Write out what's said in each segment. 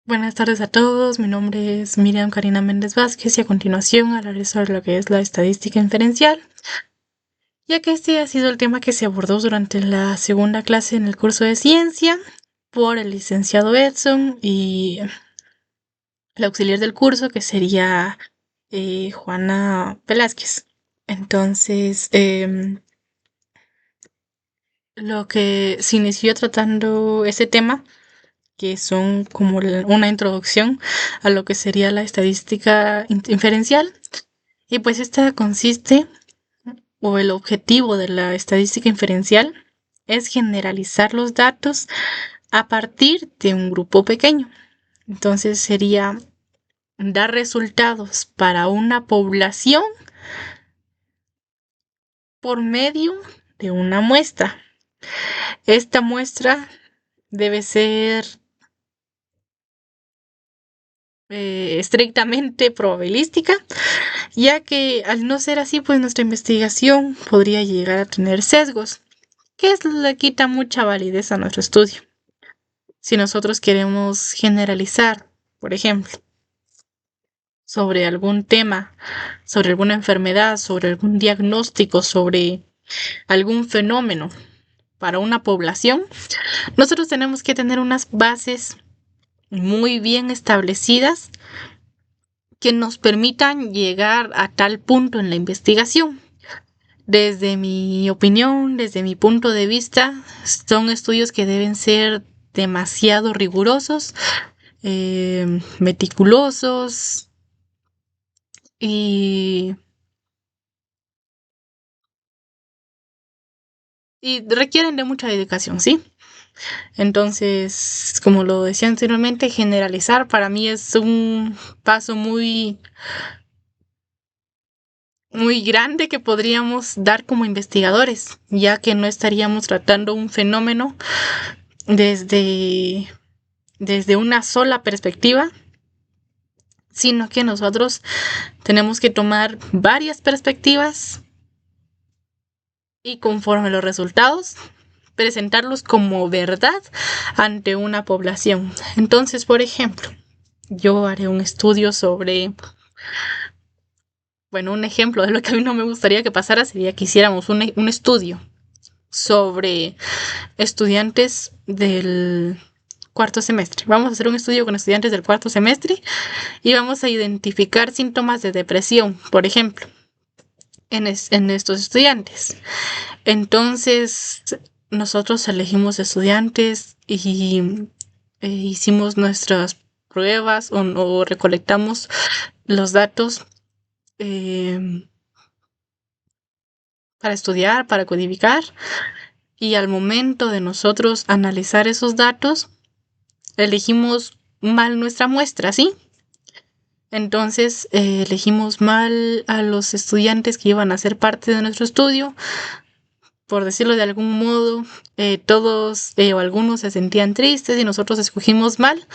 Buenas tardes a todos, mi nombre es Miriam Karina Méndez Vázquez y a continuación hablaré sobre lo que es la estadística inferencial, ya que este ha sido el tema que se abordó durante la segunda clase en el curso de ciencia por el licenciado Edson y el auxiliar del curso que sería Juana Velázquez. Entonces, lo que se inició tratando ese tema que son como una introducción a lo que sería la estadística inferencial. Y pues esta consiste, o el objetivo de la estadística inferencial, es generalizar los datos a partir de un grupo pequeño. Entonces sería dar resultados para una población por medio de una muestra. Esta muestra debe ser estrictamente probabilística, ya que al no ser así, pues nuestra investigación podría llegar a tener sesgos, que le quita mucha validez a nuestro estudio. Si nosotros queremos generalizar, por ejemplo, sobre algún tema, sobre alguna enfermedad, sobre algún diagnóstico, sobre algún fenómeno para una población, nosotros tenemos que tener unas bases muy bien establecidas que nos permitan llegar a tal punto en la investigación. Desde mi opinión, desde mi punto de vista, son estudios que deben ser demasiado rigurosos, meticulosos y, y requieren de mucha dedicación, ¿sí? Entonces, como lo decía anteriormente, generalizar para mí es un paso muy grande que podríamos dar como investigadores, ya que no estaríamos tratando un fenómeno desde, desde una sola perspectiva, sino que nosotros tenemos que tomar varias perspectivas y conforme los resultados presentarlos como verdad ante una población. Entonces, por ejemplo, yo haré un estudio sobre, bueno, un ejemplo de lo que a mí no me gustaría que pasara sería que hiciéramos un estudio sobre estudiantes del cuarto semestre. Vamos a hacer un estudio con estudiantes del cuarto semestre y vamos a identificar síntomas de depresión, por ejemplo, en estos estudiantes. Entonces, nosotros elegimos estudiantes y hicimos nuestras pruebas o recolectamos los datos eh, para estudiar, para codificar. Y al momento de nosotros analizar esos datos, elegimos mal nuestra muestra, ¿sí? Entonces elegimos mal a los estudiantes que iban a ser parte de nuestro estudio. Por decirlo de algún modo, todos o algunos se sentían tristes y nosotros escogimos mal.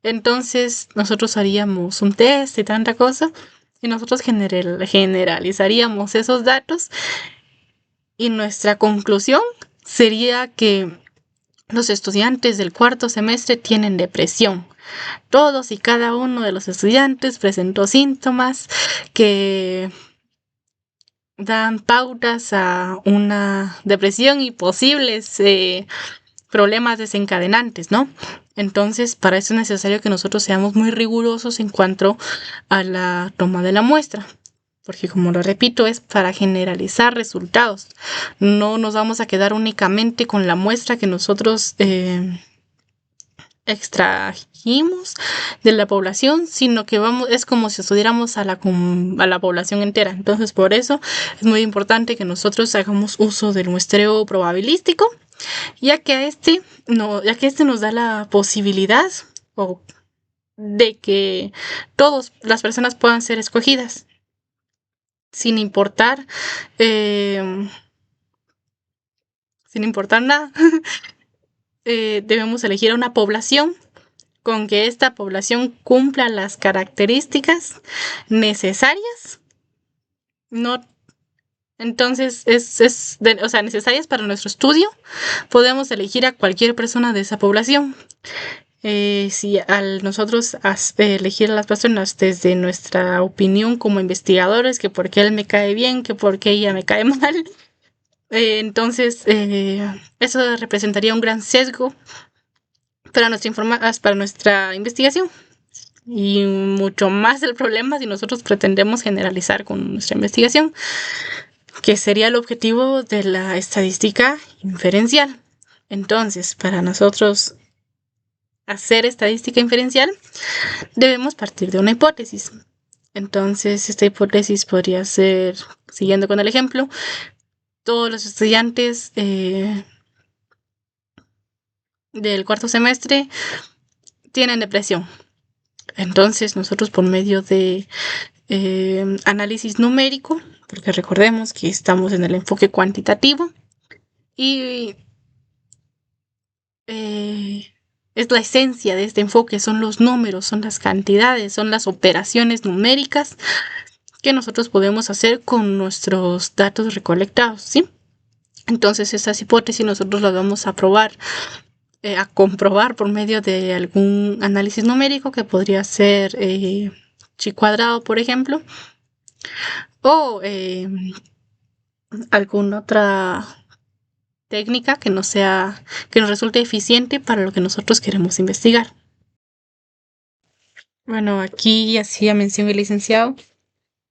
Entonces nosotros haríamos un test y tanta cosa y nosotros generalizaríamos esos datos y nuestra conclusión sería que los estudiantes del cuarto semestre tienen depresión. Todos y cada uno de los estudiantes presentó síntomas que dan pautas a una depresión y posibles problemas desencadenantes, ¿no? Entonces, para eso es necesario que nosotros seamos muy rigurosos en cuanto a la toma de la muestra, porque como lo repito, es para generalizar resultados. No nos vamos a quedar únicamente con la muestra que nosotros extrajimos de la población, sino que es como si estudiáramos a la población entera. Entonces, por eso es muy importante que nosotros hagamos uso del muestreo probabilístico, ya que este nos da la posibilidad de que todas las personas puedan ser escogidas, sin importar, eh, sin importar nada. Debemos elegir a una población con que esta población cumpla las características necesarias, no, entonces o sea, necesarias para nuestro estudio. Podemos elegir a cualquier persona de esa población. Si al nosotros elegir a las personas desde nuestra opinión como investigadores, que porque él me cae bien, que porque ella me cae mal, entonces eso representaría un gran sesgo para nuestra investigación. Y mucho más el problema si nosotros pretendemos generalizar con nuestra investigación, que sería el objetivo de la estadística inferencial. Entonces, para nosotros hacer estadística inferencial, debemos partir de una hipótesis. Entonces, esta hipótesis podría ser, siguiendo con el ejemplo, todos los estudiantes del cuarto semestre tienen depresión. Entonces, nosotros por medio de análisis numérico, porque recordemos que estamos en el enfoque cuantitativo y es la esencia de este enfoque, son los números, son las cantidades, son las operaciones numéricas que nosotros podemos hacer con nuestros datos recolectados, ¿sí? Entonces estas hipótesis nosotros las vamos a probar, a comprobar por medio de algún análisis numérico que podría ser chi cuadrado, por ejemplo, o alguna otra técnica que nos resulte eficiente para lo que nosotros queremos investigar. Bueno, aquí hacía mención el licenciado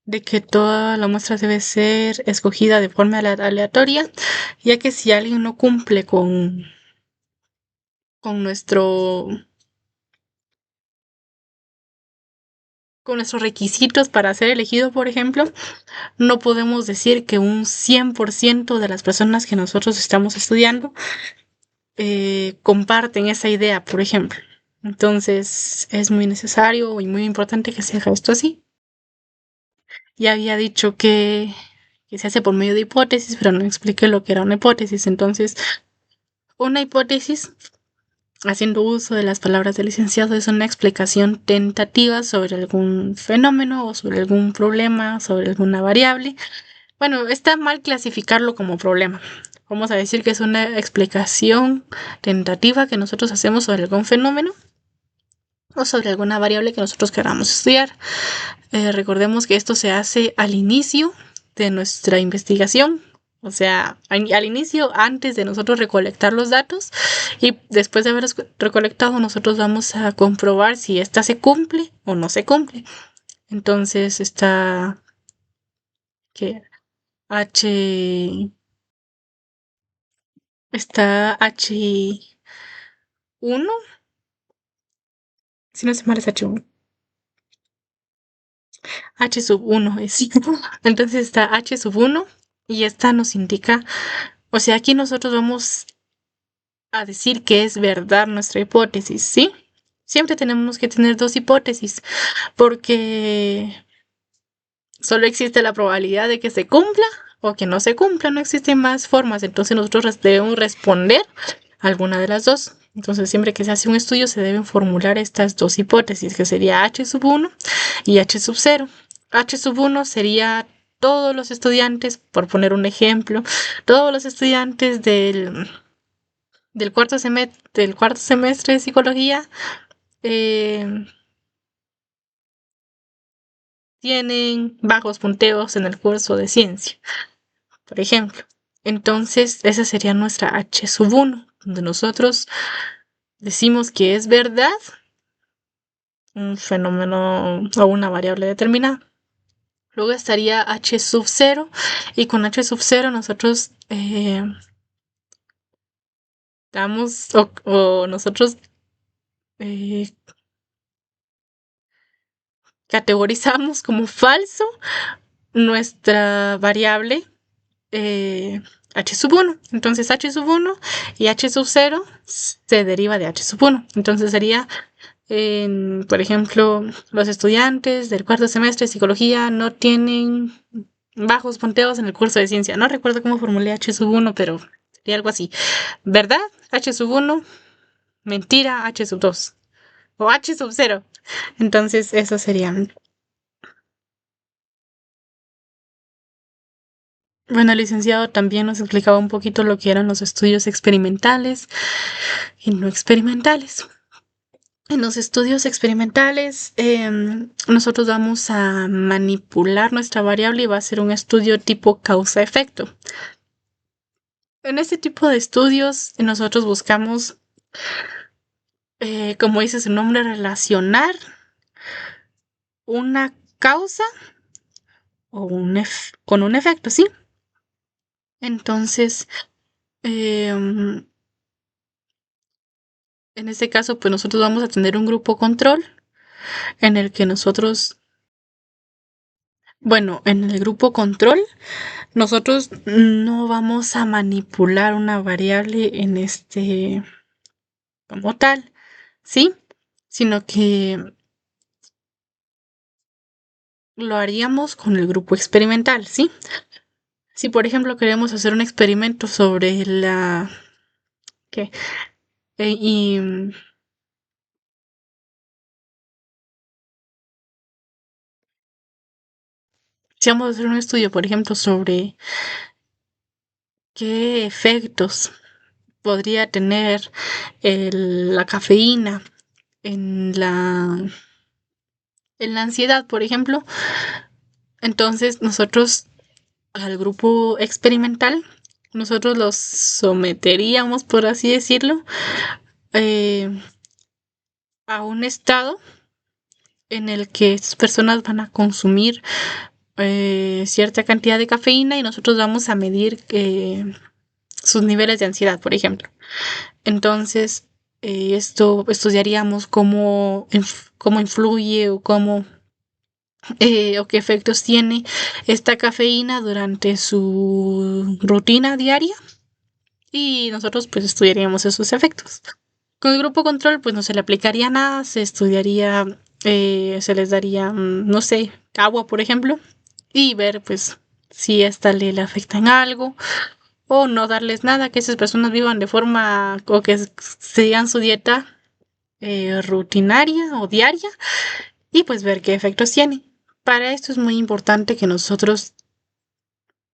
de que toda la muestra debe ser escogida de forma aleatoria, ya que si alguien no cumple con nuestro con nuestros requisitos para ser elegido, por ejemplo, no podemos decir que un 100% de las personas que nosotros estamos estudiando comparten esa idea, por ejemplo. Entonces es muy necesario y muy importante que se haga esto así. Ya había dicho que se hace por medio de hipótesis, pero no expliqué lo que era una hipótesis. Entonces, una hipótesis, haciendo uso de las palabras del licenciado, es una explicación tentativa sobre algún fenómeno o sobre algún problema, sobre alguna variable. Bueno, está mal clasificarlo como problema. Vamos a decir que es una explicación tentativa que nosotros hacemos sobre algún fenómeno o sobre alguna variable que nosotros queramos estudiar. Recordemos que esto se hace al inicio de nuestra investigación, o sea, al inicio, antes de nosotros recolectar los datos, y después de haber recolectado, nosotros vamos a comprobar si esta se cumple o no se cumple. Entonces está que H1, si no se mal es H1. H sub 1 es. Entonces está H sub 1 y esta nos indica, o sea, aquí nosotros vamos a decir que es verdad nuestra hipótesis, ¿sí? Siempre tenemos que tener dos hipótesis porque solo existe la probabilidad de que se cumpla o que no se cumpla, no existen más formas, entonces nosotros debemos responder a alguna de las dos. Entonces siempre que se hace un estudio se deben formular estas dos hipótesis, que sería H sub 1 y H sub 0. H sub 1 sería todos los estudiantes, por poner un ejemplo, todos los estudiantes del cuarto semestre de psicología tienen bajos punteos en el curso de ciencia, por ejemplo. Entonces, esa sería nuestra H sub 1, donde nosotros decimos que es verdad un fenómeno o una variable determinada. Luego estaría H sub 0 y con H sub 0 nosotros damos o nosotros categorizamos como falso nuestra variable H sub 1. Entonces H sub 1 y H sub 0 se deriva de H sub 1. Entonces sería, por ejemplo, los estudiantes del cuarto semestre de psicología no tienen bajos punteos en el curso de ciencia. No recuerdo cómo formulé H sub 1, pero sería algo así. ¿Verdad? H sub 1, mentira, H sub 2 o H sub 0. Entonces, eso serían. Bueno, el licenciado también nos explicaba un poquito lo que eran los estudios experimentales y no experimentales. En los estudios experimentales, nosotros vamos a manipular nuestra variable y va a ser un estudio tipo causa-efecto. En este tipo de estudios, nosotros buscamos, como dice su nombre, relacionar una causa o con un efecto, ¿sí? Entonces, en este caso, pues nosotros vamos a tener un grupo control en el que nosotros, bueno, en el grupo control, nosotros no vamos a manipular una variable en como tal, ¿sí? Sino que lo haríamos con el grupo experimental, ¿sí? Si por ejemplo queremos hacer un experimento sobre ¿qué? Y si vamos a hacer un estudio, por ejemplo, sobre qué efectos podría tener la cafeína en en la ansiedad, por ejemplo, entonces nosotros al grupo experimental, nosotros los someteríamos, por así decirlo, eh, a un estado en el que estas personas van a consumir cierta cantidad de cafeína y nosotros vamos a medir sus niveles de ansiedad, por ejemplo. Entonces, esto estudiaríamos cómo influye o qué efectos tiene esta cafeína durante su rutina diaria y nosotros pues estudiaríamos esos efectos. Con el grupo control pues no se le aplicaría nada, se estudiaría, se les daría, no sé, agua por ejemplo, y ver pues si esta le afecta en algo o no darles nada, que esas personas vivan de forma o que sigan su dieta rutinaria o diaria y pues ver qué efectos tiene. Para esto es muy importante que nosotros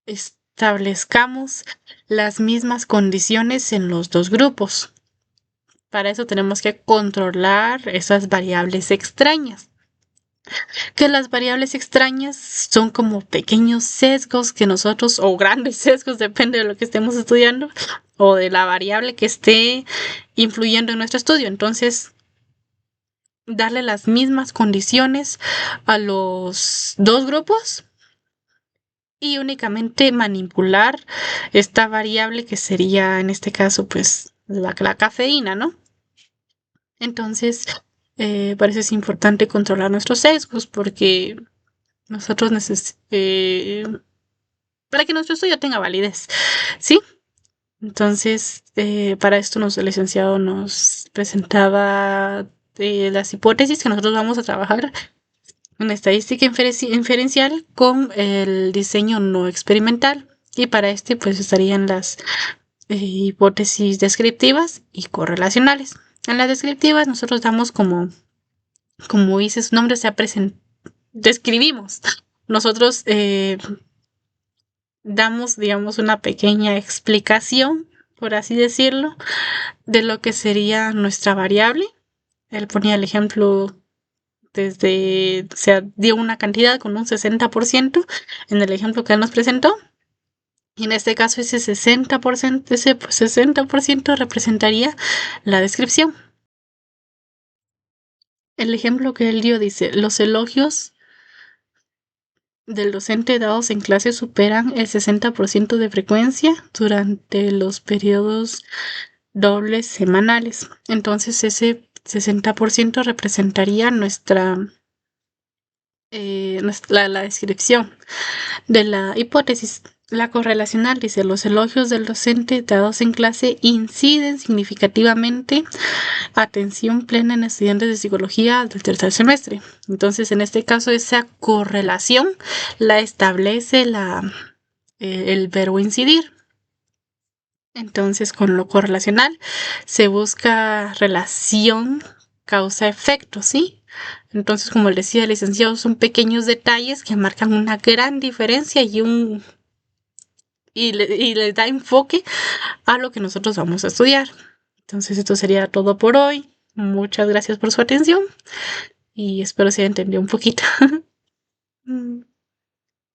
establezcamos las mismas condiciones en los dos grupos. Para eso tenemos que controlar esas variables extrañas. Que las variables extrañas son como pequeños sesgos que nosotros, o grandes sesgos, depende de lo que estemos estudiando, o de la variable que esté influyendo en nuestro estudio. Entonces, darle las mismas condiciones a los dos grupos y únicamente manipular esta variable que sería en este caso pues la cafeína, ¿no? Entonces, por eso es importante controlar nuestros sesgos porque nosotros para que nuestro estudio tenga validez, ¿sí? Entonces, para esto el licenciado nos presentaba las hipótesis que nosotros vamos a trabajar en estadística inferencial con el diseño no experimental. Y para este, pues estarían las hipótesis descriptivas y correlacionales. En las descriptivas, nosotros damos como dice su nombre, describimos. Nosotros damos, digamos, una pequeña explicación, por así decirlo, de lo que sería nuestra variable. Él ponía el ejemplo o sea, dio una cantidad con un 60% en el ejemplo que él nos presentó. Y en este caso ese 60% representaría la descripción. El ejemplo que él dio dice, los elogios del docente dados en clase superan el 60% de frecuencia durante los periodos dobles semanales. Entonces ese 60% representaría la descripción de la hipótesis. La correlacional dice, los elogios del docente dados en clase inciden significativamente atención plena en estudiantes de psicología del tercer semestre. Entonces, en este caso, esa correlación la establece el verbo incidir. Entonces, con lo correlacional se busca relación causa-efecto, ¿sí? Entonces, como les decía el licenciado, son pequeños detalles que marcan una gran diferencia y les da enfoque a lo que nosotros vamos a estudiar. Entonces, esto sería todo por hoy. Muchas gracias por su atención y espero se haya entendido un poquito.